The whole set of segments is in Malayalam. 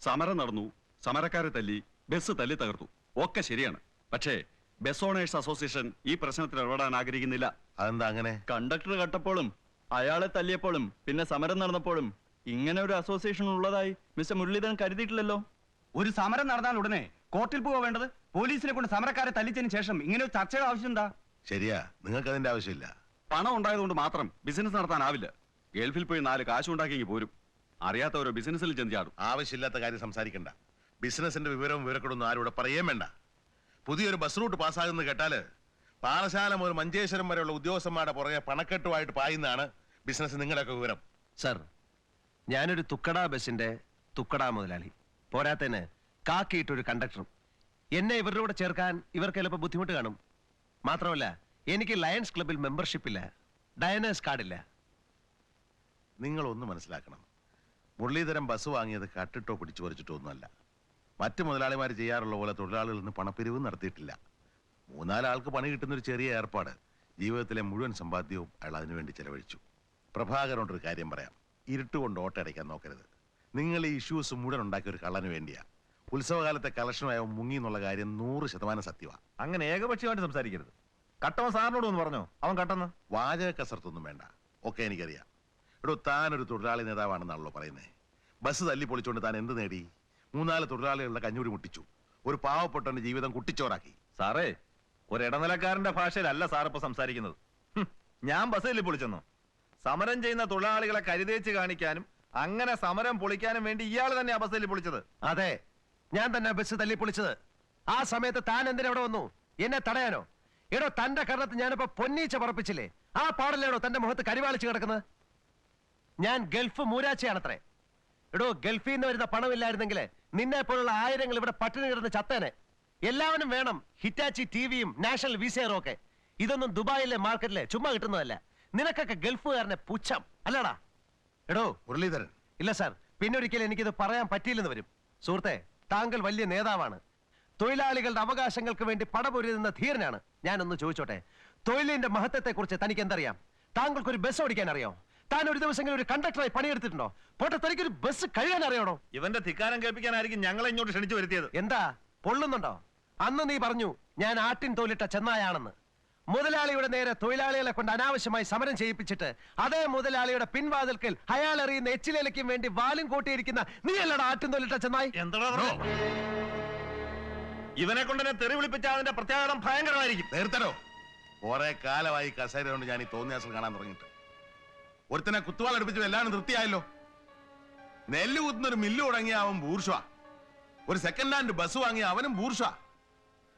സമരം നടന്നു, സമരക്കാരെ തല്ലി, ബസ് തല്ലി തകർത്തു, ഒക്കെ ശരിയാണ്. പക്ഷേ ബസ് ഓണേഴ്സ് അസോസിയേഷൻ ഈ പ്രശ്നത്തിൽ ഇടപെടാൻ ആഗ്രഹിക്കുന്നില്ല. അതെന്താ അങ്ങനെ? കണ്ടക്ടർ കട്ടപ്പോഴും അയാളെ തല്ലിയപ്പോഴും പിന്നെ സമരം നടന്നപ്പോഴും ഇങ്ങനെ ഒരു അസോസിയേഷൻ ഉള്ളതായി മിസ്റ്റർ മുരളീധരൻ കരുതിയിട്ടില്ലല്ലോ. ഒരു സമരം നടന്നാൽ ഉടനെ കോർട്ടിൽ പോവാ വേണ്ടത്? പോലീസിനെ കൊണ്ട് സമരക്കാരെ തല്ലിച്ചതിന് ശേഷം ഇങ്ങനെ ഒരു ചർച്ചയുടെ ആവശ്യം എന്താ? ശരിയാ, നിങ്ങൾക്ക് അതിന്റെ ആവശ്യമില്ല. പണം ഉണ്ടായതുകൊണ്ട് മാത്രം ബിസിനസ് നടത്താനാവില്ല. ഗൾഫിൽ പോയി 4 കാശുണ്ടാക്കി പോരും. അറിയാത്തവരോ ബിസിനസ്സിൽ ചെഞ്ചാടും. ആവശ്യമില്ലാത്ത കാര്യം സംസാരിക്കണ്ട. ബിസിനസിന്റെ വിവരവും വിവരക്കൊടൊന്നും ആരും ഇവിടെ പറയേം വേണ്ട. പുതിയൊരു ബസ് റൂട്ട് പാസ്സാകുന്നത് കേട്ടാല് പാറശാല മുതൽ മഞ്ചേശ്വരം വരെയുള്ള ഉദ്യോഗസ്ഥന്മാരുടെ പുറകെ പണക്കെട്ടുമായിട്ട് പായുന്നതാണ് ബിസിനസ് നിങ്ങളുടെയൊക്കെ വിവരം. സർ, ഞാനൊരു തുക്കട ബസിന്റെ തുക്കട മുതലാളി, പോരാത്തതിന് കാക്കിയിട്ടൊരു കണ്ടക്ടറും. എന്നെ ഇവരുടെ കൂടെ ചേർക്കാൻ ഇവർക്ക് ചിലപ്പോൾ ബുദ്ധിമുട്ട് കാണും. മാത്രമല്ല, എനിക്ക് ലയൺസ് ക്ലബിൽ മെമ്പർഷിപ്പ് ഇല്ല, ഡയനേഴ്സ് കാർഡില്ല. നിങ്ങളൊന്ന് മനസ്സിലാക്കണം, മുരളീധരൻ ബസ് വാങ്ങിയത് കട്ടിട്ടോ പിടിച്ചു പറിച്ചിട്ടോ ഒന്നുമല്ല. മറ്റു മുതലാളിമാർ ചെയ്യാറുള്ള പോലെ തൊഴിലാളികളിൽ നിന്ന് പണപ്പിരിവ് നടത്തിയിട്ടില്ല. 3-4 ആൾക്ക് പണി കിട്ടുന്നൊരു ചെറിയ ഏർപ്പാട്. ജീവിതത്തിലെ മുഴുവൻ സമ്പാദ്യവും അയാൾ അതിനുവേണ്ടി ചെലവഴിച്ചു. പ്രഭാകരനോടൊരു കാര്യം പറയാം, ഇരുട്ടുകൊണ്ട് ഓട്ടയടയ്ക്കാൻ നോക്കരുത്. നിങ്ങൾ ഈ ഇഷ്യൂസ് മുഴുവൻ ഉണ്ടാക്കിയ ഒരു കള്ളന് വേണ്ടിയാ. ഉത്സവകാലത്തെ കളക്ഷനുമായ മുങ്ങി എന്നുള്ള കാര്യം 100% സത്യമാണ്. അങ്ങനെ ഏകപക്ഷീയമായിട്ട് സംസാരിക്കരുത്. കട്ടവൻ സാറിനോട് ഒന്ന് പറഞ്ഞോ? അവൻ കട്ടെന്ന് വാചക കസർത്തൊന്നും വേണ്ട, ഒക്കെ എനിക്കറിയാം. എടോ, താനൊരു തൊഴിലാളി നേതാവാണെന്നാണല്ലോ പറയുന്നത്. ബസ് തല്ലി പൊളിച്ചുകൊണ്ട് താൻ എന്ത് നേടി? 3-4 തൊഴിലാളികളുടെ കഞ്ഞൂടി മുട്ടിച്ചു. ഒരു പാവപ്പെട്ടവന്റെ ജീവിതം കുട്ടിച്ചോറാക്കി. സാറേ, ഒരു ഇടനിലക്കാരന്റെ ഭാഷയിലല്ല സാറിപ്പോ സംസാരിക്കുന്നത്. ഞാൻ ബസ് തല്ലി പൊളിച്ചെന്നോ? സമരം ചെയ്യുന്ന തൊഴിലാളികളെ കരുതേച്ച് കാണിക്കാനും അങ്ങനെ സമരം പൊളിക്കാനും വേണ്ടി ഇയാൾ തന്നെ ബസ് തല്ലി പൊളിച്ചത്. അതെ, ഞാൻ തന്നെ ബസ് തല്ലി പൊളിച്ചത്. ആ സമയത്ത് താൻ എന്തിനാ ഇവിടെ വന്നു? എന്നെ തടയാനോ? എടോ, തന്റെ കരണത്ത് ഞാനിപ്പോ പൊന്നീച്ച പറപ്പിച്ചില്ലേ? ആ പാടല്ലേടോ തന്റെ മുഖത്ത് കരിവാളിച്ച് കിടക്കുന്നത്? ഞാൻ ഗൾഫ് മൂരാച്ചയാണത്രേ. എടോ, ഗൾഫിൽ നിന്ന് വരുന്ന പണമില്ലായിരുന്നെങ്കിൽ നിന്നെ പോലുള്ള ആയിരങ്ങൾ ഇവിടെ പട്ടിണി കിടന്ന് ചത്തേനെ. എല്ലാവരും വേണം ഹിറ്റാച്ചി ടിവിയും നാഷണൽ വിസയറും ഒക്കെ. ഇതൊന്നും ദുബായിലെ മാർക്കറ്റിലെ ചുമ്മാ കിട്ടുന്നതല്ല. നിനക്കൊക്കെ ഗൾഫുകാരനെ പുച്ഛം അല്ലടാ. എടോ മുരളീധരൻ. ഇല്ല സാർ, പിന്നൊരിക്കലും എനിക്കിത് പറയാൻ പറ്റിയില്ലെന്ന് വരും. സുഹൃത്തെ, താങ്കൾ വലിയ നേതാവാണ്, തൊഴിലാളികളുടെ അവകാശങ്ങൾക്ക് വേണ്ടി പടപൊരുതുന്ന ധീരനാണ്. ഞാനൊന്ന് ചോദിച്ചോട്ടെ, തൊഴിലിന്റെ മഹത്വത്തെ കുറിച്ച് തനിക്ക് എന്തറിയാം? താങ്കൾക്കൊരു ബസ് ഓടിക്കാൻ അറിയോ? താൻ ഒരു ദിവസം ഒരു കണ്ടക്ടറായി പണിയെടുത്തിട്ടുണ്ടോ? പോട്ടെ, തനിക്കൊരു ബസ് കഴുകാൻ അറിയണോ? ഇവന്റെ ധിക്കാരം കേൾപ്പിക്കാനായിരിക്കും ഞങ്ങളെ ഇങ്ങോട്ട് ക്ഷണിച്ചു വരുത്തിയത്. എന്താ പൊള്ളുന്നുണ്ടോ? അന്ന് നീ പറഞ്ഞു ഞാൻ ആട്ടിൻ തോലിട്ട ചെന്നായാണെന്ന്. മുതലാളിയുടെ നേരെ തൊഴിലാളികളെ കൊണ്ട് അനാവശ്യമായി സമരം ചെയ്യിപ്പിച്ചിട്ട് അതേ മുതലാളിയുടെ പിൻവാതിൽക്കൽ അയാൾ എറിയുന്ന എച്ചിലേലയ്ക്കും വേണ്ടി വാലും കൂട്ടിയിരിക്കുന്ന നീ അല്ലടാ ആട്ടിൻ തോലിട്ട ചെന്നായി? എന്താ ഇവനെ കൊണ്ട് എന്നെ തെറി വിളിപ്പിച്ചാൽ അതിന്റെ പ്രത്യാഘാതം ഭയങ്കരമായിരിക്കും. നേരത്തരോ, കുറെ കാലമായി കസേര കൊണ്ട് ഞാൻ ഈ തോന്നിയാസം കാണാൻ തുടങ്ങിയിട്ട്. ഒരുത്തനെ കുത്തുവാൾ അടുപ്പിച്ചു എല്ലാവരും തൃപ്തിയായല്ലോ. നെല്ല് കുത്തുന്നൊരു മില്ല് തുടങ്ങിയ അവൻ ബൂർഷ്വാ, ഒരു സെക്കൻഡ് ഹാൻഡ് ബസ് വാങ്ങിയ അവനും ബൂർഷ്വാ.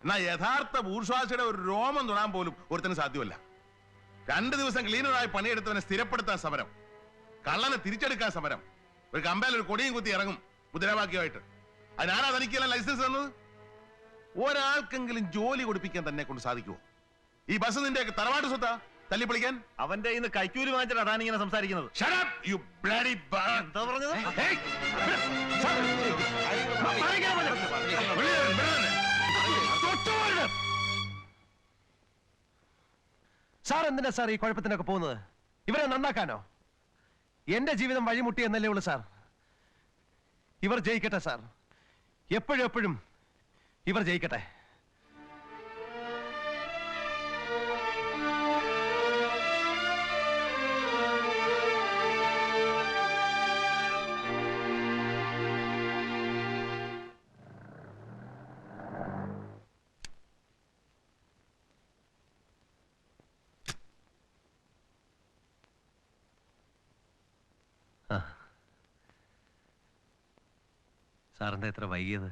എന്നാ യഥാർത്ഥ ബൂർഷ്വാസിയുടെ ഒരു രോമം തൊടാൻ പോലും ഒരുത്തന് സാധ്യമല്ല. 2 ദിവസം ക്ലീനറായി പണിയെടുത്തവനെ സ്ഥിരപ്പെടുത്താൻ സമരം, കള്ളനെ തിരിച്ചെടുക്കാൻ സമരം, ഒരു കമ്പയിൽ ഒരു കൊടിയും കുത്തി ഇറങ്ങും മുദ്രാവാക്യമായിട്ട്. അതിനാരാ തനിക്കല്ല ലൈസൻസ് തന്നത്? ഒരാൾക്കെങ്കിലും ജോലി കൊടുപ്പിക്കാൻ തന്നെ കൊണ്ട് സാധിക്കുമോ? ഈ ബസ് നിന്റെ തറവാട്ട് സ്വത്താ തല്ലിപ്പൊളിക്കാൻ? അവന്റെ ഇന്ന് കൈക്കൂലി വാങ്ങിച്ചിട്ട് അതാണ് ഇങ്ങനെ സംസാരിക്കുന്നത്. എന്താ പറഞ്ഞത്? സാർ എന്തിനാ സാർ ഈ കുഴപ്പത്തിനൊക്കെ പോകുന്നത്? ഇവരെ നന്നാക്കാനോ? എന്റെ ജീവിതം വഴിമുട്ടി എന്നല്ലേ ഉള്ളു സാർ. ഇവർ ജയിക്കട്ടെ സാർ, എപ്പോഴും എപ്പോഴും ഇവർ ജയിക്കട്ടെ. സാറിന്റെ എത്ര വൈകിയത്?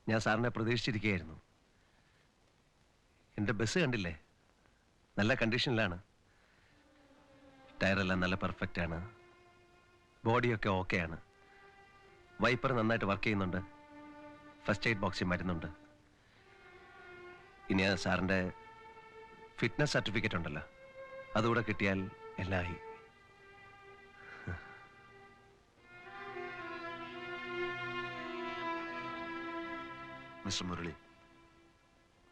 ഞാൻ സാറിനെ പ്രതീക്ഷിച്ചിരിക്കുകയായിരുന്നു. എൻ്റെ ബസ് കണ്ടില്ലേ, നല്ല കണ്ടീഷനിലാണ്. ടയറെല്ലാം നല്ല പെർഫെക്റ്റ് ആണ്, ബോഡിയൊക്കെ ഓക്കെയാണ്, വൈപ്പർ നന്നായിട്ട് വർക്ക് ചെയ്യുന്നുണ്ട്, ഫസ്റ്റ് എയ്ഡ് ബോക്സിൽ മരുന്നുണ്ട്. ഇനി സാറിൻ്റെ ഫിറ്റ്നസ് സർട്ടിഫിക്കറ്റ് ഉണ്ടല്ലോ, അതുകൂടെ കിട്ടിയാൽ എല്ലാം ആയി. മിസ്റ്റർ മുരളി,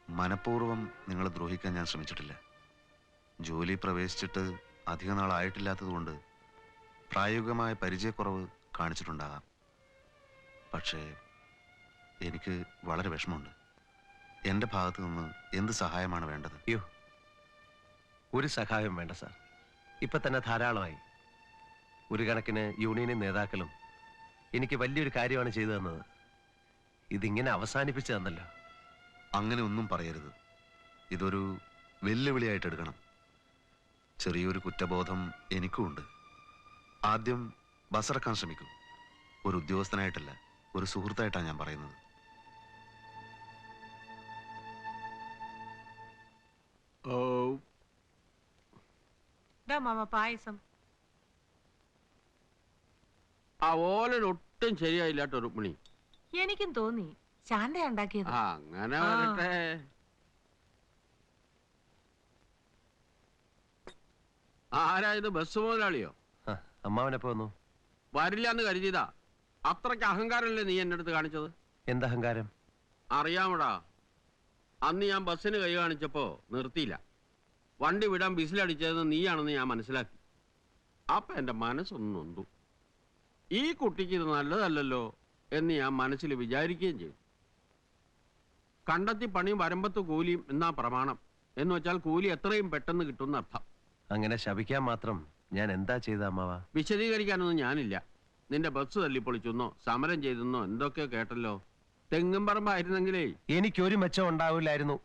മനഃപൂർവ്വം നിങ്ങളെ ദ്രോഹിക്കാൻ ഞാൻ ശ്രമിച്ചിട്ടില്ല. ജോലി പ്രവേശിച്ചിട്ട് അധിക നാളായിട്ടില്ലാത്തതുകൊണ്ട് പ്രായോഗികമായ പരിചയക്കുറവ് കാണിച്ചിട്ടുണ്ടാകാം. പക്ഷേ എനിക്ക് വളരെ വിഷമമുണ്ട്. എൻ്റെ ഭാഗത്ത് നിന്ന് എന്ത് സഹായമാണ് വേണ്ടത്? അയ്യോ, ഒരു സഹായം വേണ്ട സാർ. ഇപ്പൊ തന്നെ ധാരാളമായി. ഒരു കണക്കിന് യൂണിയനും നേതാക്കളും എനിക്ക് വലിയൊരു കാര്യമാണ് ചെയ്തു തന്നത്. ഇതിങ്ങനെ അവസാനിപ്പിച്ചു തന്നല്ലോ. അങ്ങനെ ഒന്നും പറയരുത്. ഇതൊരു വെല്ലുവിളിയായിട്ട് എടുക്കണം. ചെറിയൊരു കുറ്റബോധം എനിക്കും ഉണ്ട്. ആദ്യം ബസിറക്കാൻ ശ്രമിക്കൂ. ഒരു ഉദ്യോഗസ്ഥനായിട്ടല്ല, ഒരു സുഹൃത്തായിട്ടാണ് ഞാൻ പറയുന്നത്. മാമ പായസം. ആ ഓലൻ ഒട്ടും ശരിയായില്ലാട്ടോ രുക്മിണി. എനിക്കും തോന്നി ശാന്ത ഉണ്ടാക്കിയത്. അങ്ങനെ വരട്ടെ. ആരായത്? ബസ് മുതലാളിയോ? അമ്മാവനെപ്പോ വന്നു? വരില്ലാന്ന് കരുതിയതാ. അത്രയ്ക്ക് അഹങ്കാരമല്ലേ നീ എന്റെ അടുത്ത് കാണിച്ചത്? എന്തഹങ്കാരം? അറിയാമടാ, അന്ന് ഞാൻ ബസ്സിന് കൈ കാണിച്ചപ്പോ നിർത്തിയില്ല. വണ്ടി വിടാൻ ബിസിലടിച്ചതെന്ന് നീയാണെന്ന് ഞാൻ മനസ്സിലാക്കി. അപ്പൊ എന്റെ മനസ്സൊന്നും നൊന്തു. ഈ കുട്ടിക്ക് ഇത് നല്ലതല്ലല്ലോ എന്ന് ഞാൻ മനസ്സിൽ വിചാരിക്കുകയും ചെയ്തു. കണ്ടെത്തി പണിയും വരമ്പത്ത് കൂലിയും എന്നാ പ്രമാണം. എന്ന് വെച്ചാൽ കൂലി എത്രയും പെട്ടെന്ന് കിട്ടുന്ന അർത്ഥം. അങ്ങനെ ശപിക്കാൻ മാത്രം ഞാൻ എന്താ ചെയ്ത അമ്മാവ? വിശദീകരിക്കാനൊന്നും ഞാനില്ല. നിന്റെ ബസ് തല്ലിപ്പൊളിച്ചെന്നോ സമരം ചെയ്തെന്നോ എന്തൊക്കെയോ കേട്ടല്ലോ. തെങ്ങും പറമ്പായിരുന്നെങ്കിലേ എനിക്കൊരു മെച്ചം ഉണ്ടാവില്ലായിരുന്നു.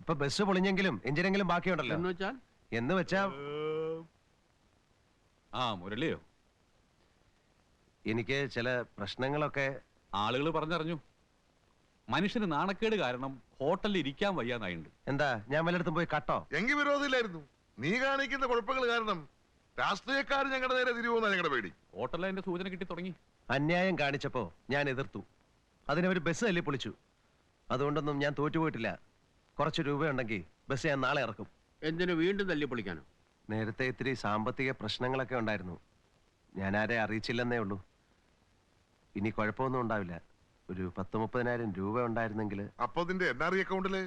ഇപ്പൊ ബസ് പൊളിഞ്ഞെങ്കിലും എഞ്ചിനെങ്കിലും ബാക്കിയുണ്ടല്ലോ. എന്ന് വെച്ചാ മുരളിയോ? എനിക്ക് ചില പ്രശ്നങ്ങളൊക്കെ ആളുകൾ പറഞ്ഞറിഞ്ഞു. മനുഷ്യന് നാണക്കേട് കാരണം ഹോട്ടലിൽ ഇരിക്കാൻ വയ്യാന്നായിണ്ട്. എന്താ ഞാൻ വല്ലയിടത്തും പോയി കട്ടോ? എങ്കിൽ വിരോധമില്ലായിരുന്നു. നീ കാണിക്കുന്ന കുഴപ്പങ്ങൾ കാരണം രാഷ്ട്രീയക്കാർ ഞങ്ങളുടെ നേരെ തിരിവുന്ന ഞങ്ങളുടെ പേടി. ഹോട്ടലിൽ അതിന്റെ സൂചന കിട്ടി തുടങ്ങി. അന്യായം കാണിച്ചപ്പോ ഞാൻ എതിർത്തു. അതിനവര് ബസ് തല്ലി പൊളിച്ചു. അതുകൊണ്ടൊന്നും ഞാൻ തോറ്റുപോയിട്ടില്ല. കുറച്ച് രൂപയുണ്ടെങ്കിൽ ബസ് ഞാൻ നാളെ ഇറക്കും. എന്തിനു വീണ്ടും തല്ലിപ്പൊളിക്കാനോ? നേരത്തെ ഇത്തിരി സാമ്പത്തിക പ്രശ്നങ്ങളൊക്കെ ഉണ്ടായിരുന്നു. ഞാൻ ആരെ അറിയിച്ചില്ലെന്നേ ഉള്ളൂ. ഇനി കുഴപ്പമൊന്നും ഉണ്ടാവില്ല. ഒരു 10-30,000 രൂപ ഉണ്ടായിരുന്നെങ്കിൽ. അപ്പൊ നിന്റെ NRI അക്കൗണ്ടില്?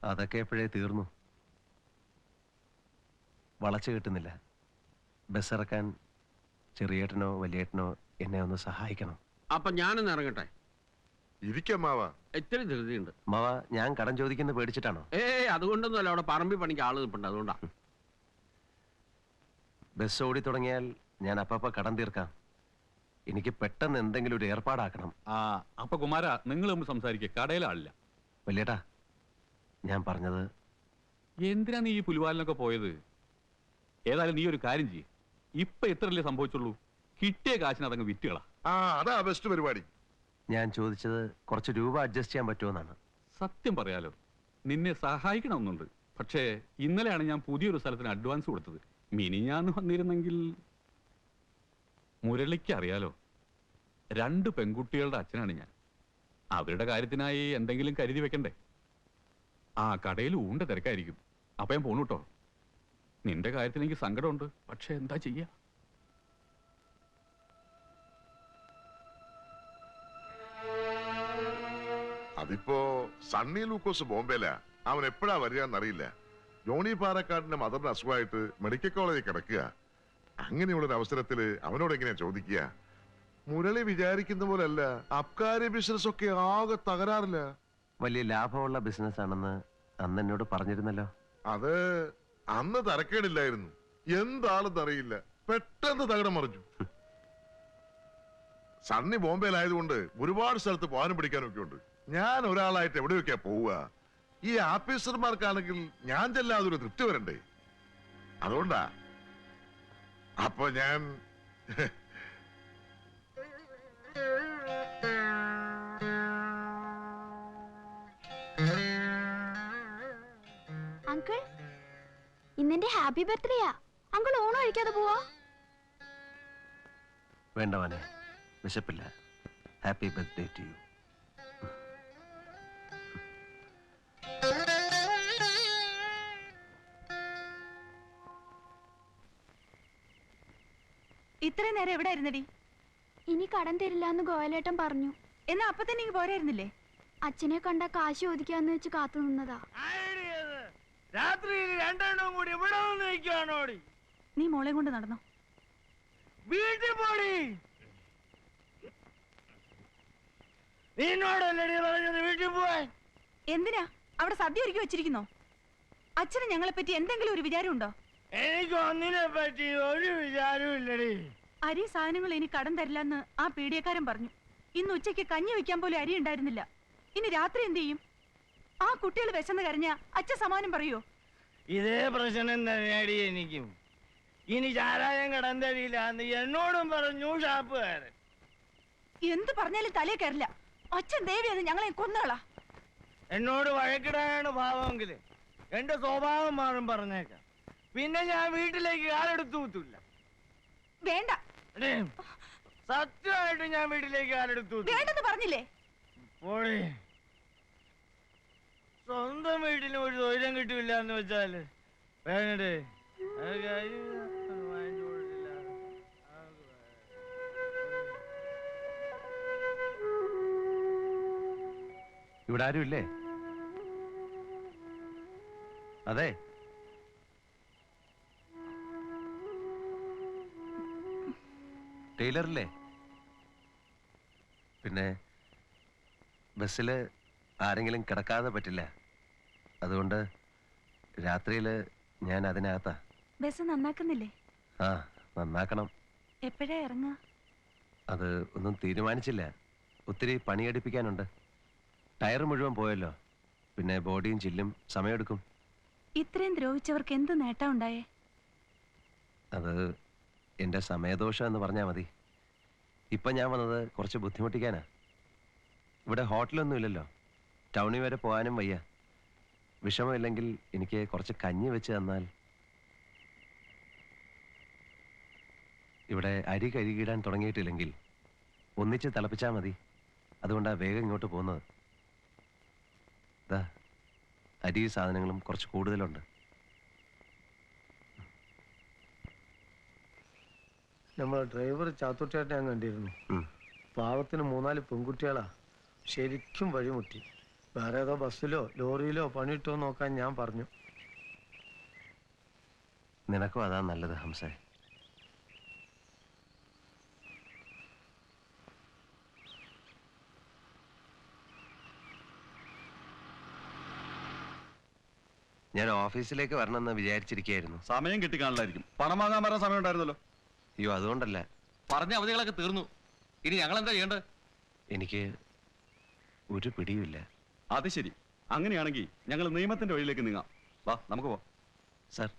അതൊക്കെ എപ്പോഴേ തീർന്നു. വളച്ചു കിട്ടുന്നില്ല. ബസ് ഇറക്കാൻ ചെറിയേട്ടനോ വലിയേട്ടനോ എന്നെ ഒന്ന് സഹായിക്കണം. അപ്പൊ ഞാനൊന്ന് ഇറങ്ങട്ടെ? ഇരിക്കമ്മാവാ, ഇത്തിരി ധൃതിയുണ്ട്. മാവ, ഞാൻ കടം ചോദിക്കുന്ന പേടിച്ചിട്ടാണോ? അതുകൊണ്ടൊന്നും അല്ല. അവിടെ പറമ്പി പണിക്ക് ആള് നിൽപ്പുണ്ട്, അതുകൊണ്ടാ. ബസ് ഓടി തുടങ്ങിയാൽ ഞാൻ അപ്പപ്പ കടം തീർക്കാം. എനിക്ക് പെട്ടെന്ന് എന്തെങ്കിലും ഒരു ഏർപ്പാടാക്കണം. അപ്പൊ കുമാര, നിങ്ങൾ തമ്മിൽ സംസാരിക്കുക. കടയിലാളില്ല. വലിയേട്ടാ, ഞാൻ പറഞ്ഞത്. എന്തിനാ നീ ഈ പുലിവാലിനൊക്കെ പോയത്? ഏതായാലും നീ ഒരു കാര്യം ചെയ്യ്. ഇപ്പൊ എത്രയല്ലേ സംഭവിച്ചുള്ളൂ? കിട്ടിയ കാശിന് അതങ്ങ് വിറ്റുകളാ. അതാ ബെസ്റ്റ് പരിപാടി. ഞാൻ ചോദിച്ചത് കുറച്ച് രൂപ അഡ്ജസ്റ്റ് ചെയ്യാൻ പറ്റുമെന്നാണ്. സത്യം പറയാലോ, നിന്നെ സഹായിക്കണമെന്നുണ്ട്. പക്ഷേ ഇന്നലെയാണ് ഞാൻ പുതിയൊരു സ്ഥലത്തിന് അഡ്വാൻസ് കൊടുത്തത്. മിനിഞ്ഞാന്ന് വന്നിരുന്നെങ്കിൽ. മുരളിക്ക് അറിയാലോ, 2 പെൺകുട്ടികളുടെ അച്ഛനാണ് ഞാൻ. അവരുടെ കാര്യത്തിനായി എന്തെങ്കിലും കരുതി വെക്കണ്ടേ? കടയിൽ ഊണ്ട തിരക്കായിരിക്കും. അപ്പൊ ഞാൻ പോണു കേട്ടോ. നിന്റെ കാര്യത്തിൽ എനിക്ക് സങ്കടമുണ്ട്. പക്ഷെ എന്താ ചെയ്യാ? അതിപ്പോ സണ്ണി ലൂക്കോസ് ബോംബെയിലാ. അവൻ എപ്പോഴാ വരികയെന്നറിയില്ല. ജോണി പാറക്കാടിന്റെ മദറിന് അസുഖമായിട്ട് മെഡിക്കൽ കോളേജിൽ കിടക്കുക. അങ്ങനെയുള്ളൊരു അവസരത്തില് അവനോട് എങ്ങനെയാ ചോദിക്കുക? മുരളി വിചാരിക്കുന്ന പോലല്ല. അബ്കാരി ബിസിനസ് ഒക്കെ ആകെ തകരാറില്ല. വലിയ ലാഭമുള്ള ബിസിനസ് ആണെന്ന് അന്ന് എന്നോട് പറഞ്ഞിരുന്നല്ലോ. അത് അന്ന് തരക്കേടില്ലായിരുന്നു. എന്താണെന്നറിയില്ല, പെട്ടെന്ന് തകിടം മറിഞ്ഞു. സണ്ണി ബോംബെയിലായതുകൊണ്ട് ഒരുപാട് സ്ഥലത്ത് പോകാനും പിടിക്കാനും ഒക്കെ ഉണ്ട്. ഞാൻ ഒരാളായിട്ട് എവിടെയൊക്കെയാ പോവുക? ഈ ആഫീസർമാർക്കാണെങ്കിൽ ഞാൻ ചെല്ലാതൊരു തൃപ്തി വരണ്ടേ? അതുകൊണ്ടാ. അപ്പൊ ഞാൻ അങ്കിൾ, ഇന്നെന്റെ ഹാപ്പി ബർത്ത്ഡേയാ. അങ്കിൾ ഓണം കഴിക്കാതെ പോവാ? വേണ്ട മോനെ, വിശപ്പില്ല. Happy birthday to you. ഇത്രയും നേരം എവിടെ ആയിരുന്നടി? ഇനി കടം തരില്ല എന്ന് ഗോയലേട്ടൻ പറഞ്ഞു. എന്നാ അപ്പൊ തന്നെ ഇങ്ങ് പോരായിരുന്നില്ലേ? അച്ഛനെ കണ്ട കാശ് ചോദിക്കാന്ന് വെച്ച് കാത്തു നിന്നതാ. രാത്രിയിൽ 2 എണ്ണം കൂടി ഇവിടെ വന്ന് നിൽക്കുകയാണോടി? നീ മോളെ കൊണ്ട് നടന്നോ. വീട്ടിൽ പോടി. നിന്നോടല്ലടി പറഞ്ഞത് വീട്ടിൽ പോവാൻ. എന്തിനാ അവിടെ സദ്യ ഒരുക്കി വെച്ചിരിക്കുന്നോ? അച്ഛന് ഞങ്ങളെ പറ്റി എന്തെങ്കിലും ഒരു വിചാരം ഉണ്ടോ? എനിക്ക് ഒന്നിനെ പറ്റി ഒരു വിചാരവും ഇല്ലടി. അരി സാധനങ്ങൾ ഇനി കടം തരില്ലെന്ന് ആ പീഡിയക്കാരൻ പറഞ്ഞു. ഇന്ന് ഉച്ചയ്ക്ക് കഞ്ഞി വെക്കാൻ പോലും അരി ഉണ്ടായിരുന്നില്ല. ഇനി രാത്രി എന്ത് ചെയ്യും? ആ കുട്ടികൾ വിശന്ന് കരഞ്ഞ അച്ഛൻ സമാനം പറയോ? ഇതേ പ്രശ്നം തന്നെയാടി എനിക്കും. ഇനി ചാരായം കടം തരില്ല എന്ന് എന്നോടും പറഞ്ഞു ഷാപ്പുകാരൻ. എന്ത് പറഞ്ഞാലും തലേ കയറില്ല. അച്ഛൻ ദേവി അത് ഞങ്ങളെ കൊന്നുകളാ. എന്നോട് വഴക്കിടാനാണ് ഭാവമെങ്കിൽ എന്റെ സ്വഭാവം മാറും പറഞ്ഞേക്കാം. പിന്നെ ഞാൻ വീട്ടിലേക്ക് കാലെടുത്തു കൂത്തില്ല. വേണ്ട, സത്യമായിട്ട് ഞാൻ വീട്ടിലേക്ക് കാലെടുത്തു വേണ്ടെന്ന് പറഞ്ഞില്ലേ? പോഴേ, സ്വന്തം വീട്ടിലും ഒരു തൊഴിലും കിട്ടില്ല എന്ന് വെച്ചാല് വേണ്ടേ? ഇവിടെ ആരും ഇല്ലേ? അതെ, ടൈലറില്ലേ? പിന്നെ ബസ്സിൽ ആരെങ്കിലും കിടക്കാതെ പറ്റില്ല. അതുകൊണ്ട് രാത്രിയിൽ ഞാൻ അതിനകത്താ. ബസ് നന്നാക്കുന്നില്ലേ? ആ, നന്നാക്കണം. എപ്പോഴാ ഇറങ്ങുക? അത് ഒന്നും തീരുമാനിച്ചില്ല. ഒത്തിരി പണിയെടുപ്പിക്കാനുണ്ട്. ടയർ മുഴുവൻ പോയല്ലോ. പിന്നെ ബോഡിയും ചില്ലും സമയമെടുക്കും. ഇത്രയും ദ്രോഹിച്ചവർക്ക് എന്ത് നേട്ടം ഉണ്ടായേ? അത് എൻ്റെ സമയദോഷം എന്ന് പറഞ്ഞാൽ മതി. ഇപ്പം ഞാൻ വന്നത് കുറച്ച് ബുദ്ധിമുട്ടിക്കാനാ. ഇവിടെ ഹോട്ടലൊന്നും ഇല്ലല്ലോ. ടൗണിൽ വരെ പോകാനും വയ്യ. വിഷമമില്ലെങ്കിൽ എനിക്ക് കുറച്ച് കഞ്ഞി വെച്ച് തന്നാൽ. ഇവിടെ അരി കഴുകിയിടാൻ തുടങ്ങിയിട്ടില്ലെങ്കിൽ ഒന്നിച്ച് തിളപ്പിച്ചാൽ മതി. അതുകൊണ്ടാണ് വേഗം ഇങ്ങോട്ട് പോകുന്നത്. ദാ അരി സാധനങ്ങളും കുറച്ച് കൂടുതലുണ്ട്. നമ്മളെ ഡ്രൈവർ ചാത്തുട്ടേട്ടൻ ഞാൻ കണ്ടിരുന്നു. പാവത്തിന് 3-4 പെൺകുട്ടികളാ. ശരിക്കും വഴിമുട്ടി. വേറെ ഏതോ ബസ്സിലോ ലോറിയിലോ പണിയിട്ടോ നോക്കാൻ ഞാൻ പറഞ്ഞു. നിനക്കും അതാ നല്ലത് ഹംസേ. ഞാൻ ഓഫീസിലേക്ക് വരണമെന്ന് വിചാരിച്ചിരിക്കുകയായിരുന്നു. സമയം കിട്ടിക്കാണില്ലായിരിക്കും. പണം വാങ്ങാൻ വരാൻ സമയം ഉണ്ടായിരുന്നല്ലോ. അയ്യോ, അതുകൊണ്ടല്ല. പറഞ്ഞ അവധികളൊക്കെ തീർന്നു. ഇനി ഞങ്ങൾ എന്താ ചെയ്യേണ്ടത്? എനിക്ക് ഒരു പിടിയുമില്ല. അത് ശരി. അങ്ങനെയാണെങ്കിൽ ഞങ്ങൾ നിയമത്തിന്റെ വഴിയിലേക്ക് നീങ്ങാം. വാ, നമുക്ക് പോവാം. സർ,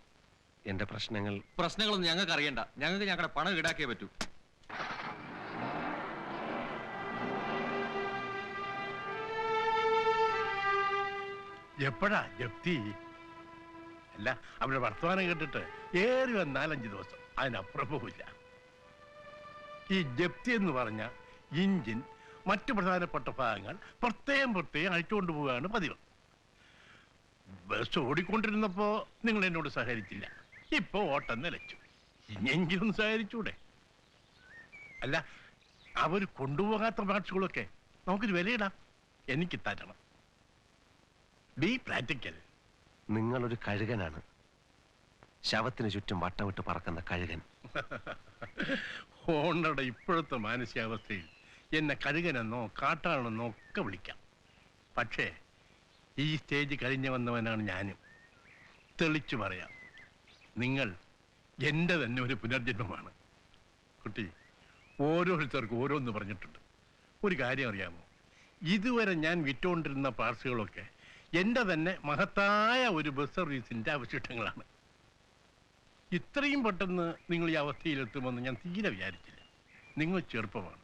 എന്റെ പ്രശ്നങ്ങളൊന്നും ഞങ്ങൾക്ക് അറിയണ്ട. ഞങ്ങൾക്ക് ഞങ്ങളുടെ പണം ഈടാക്കിയേ പറ്റൂ. എപ്പോഴാ ജപ്തി? അല്ല, അവരുടെ വർത്തമാനം കേട്ടിട്ട് ഏറി വന്നാൽ 5 ദിവസം, അതിനപ്പുറം പോവില്ല. ഈ ജപ്തി എന്ന് പറഞ്ഞ ഇഞ്ചിൻ മറ്റു പ്രധാനപ്പെട്ട ഭാഗങ്ങൾ പ്രത്യേകം അഴിച്ചുകൊണ്ടു പോവുകയാണ് പതിവ്. ബസ് ഓടിക്കൊണ്ടിരുന്നപ്പോ നിങ്ങൾ എന്നോട് സഹകരിച്ചില്ല. ഇപ്പൊ ഓട്ടം നിലച്ചു. ഇനിയെങ്കിലും സഹകരിച്ചൂടെ? അല്ല, അവർ കൊണ്ടുപോകാത്ത പാർട്സുകളൊക്കെ നമുക്കൊരു വിലയിടാം. എനിക്ക് തരണം. B practical. നിങ്ങളൊരു കഴുകനാണ്. ശവത്തിന് ചുറ്റും വട്ടമിട്ട് പറക്കുന്ന കഴുകൻ. ഓണറുടെ ഇപ്പോഴത്തെ മാനസികാവസ്ഥയിൽ എന്നെ കഴുകനെന്നോ കാട്ടാണെന്നോ ഒക്കെ വിളിക്കാം. പക്ഷേ ഈ സ്റ്റേജ് കഴിഞ്ഞു വന്നവനാണ് ഞാനും. തെളിച്ചു പറയാം, നിങ്ങൾ എൻ്റെ തന്നെ ഒരു പുനർജന്മമാണ്. കുട്ടി, ഓരോരുത്തർക്കും ഓരോന്ന് പറഞ്ഞിട്ടുണ്ട്. ഒരു കാര്യം അറിയാമോ? ഇതുവരെ ഞാൻ വിറ്റുകൊണ്ടിരുന്ന പാർസുകളൊക്കെ എൻ്റെ തന്നെ മഹത്തായ ഒരു ബസ് സർവീസിൻ്റെ അവശിഷ്ടങ്ങളാണ്. ഇത്രയും പെട്ടെന്ന് നിങ്ങൾ ഈ അവസ്ഥയിലെത്തുമെന്ന് ഞാൻ തീരെ വിചാരിച്ചില്ല. നിങ്ങൾ ചെറുപ്പമാണ്.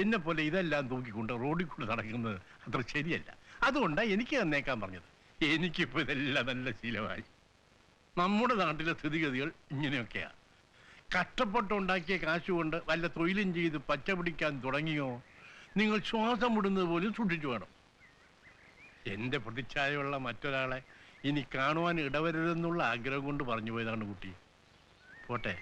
എന്നെപ്പോലെ ഇതെല്ലാം തൂക്കിക്കൊണ്ട് റോഡിൽ കൂടെ നടക്കുന്നത് അത്ര ശരിയല്ല. അതുകൊണ്ടാണ് എനിക്ക് തന്നേക്കാൻ പറഞ്ഞത്. എനിക്കിപ്പോൾ ഇതെല്ലാം നല്ല ശീലമായി. നമ്മുടെ നാട്ടിലെ സ്ഥിതിഗതികൾ ഇങ്ങനെയൊക്കെയാണ്. കഷ്ടപ്പെട്ടുണ്ടാക്കിയ കാശുകൊണ്ട് വല്ല തൊഴിലും ചെയ്ത് പച്ച പിടിക്കാൻ തുടങ്ങിയോ നിങ്ങൾ ശ്വാസം വിടുന്നത് പോലും സൂക്ഷിച്ചു വേണം. എൻ്റെ പ്രതിച്ഛായയുള്ള മറ്റൊരാളെ ഇനി കാണുവാൻ ഇടവരുതെന്നുള്ള ആഗ്രഹം കൊണ്ട് പറഞ്ഞു പോയതാണ് കുട്ടി. പോട്ടെ.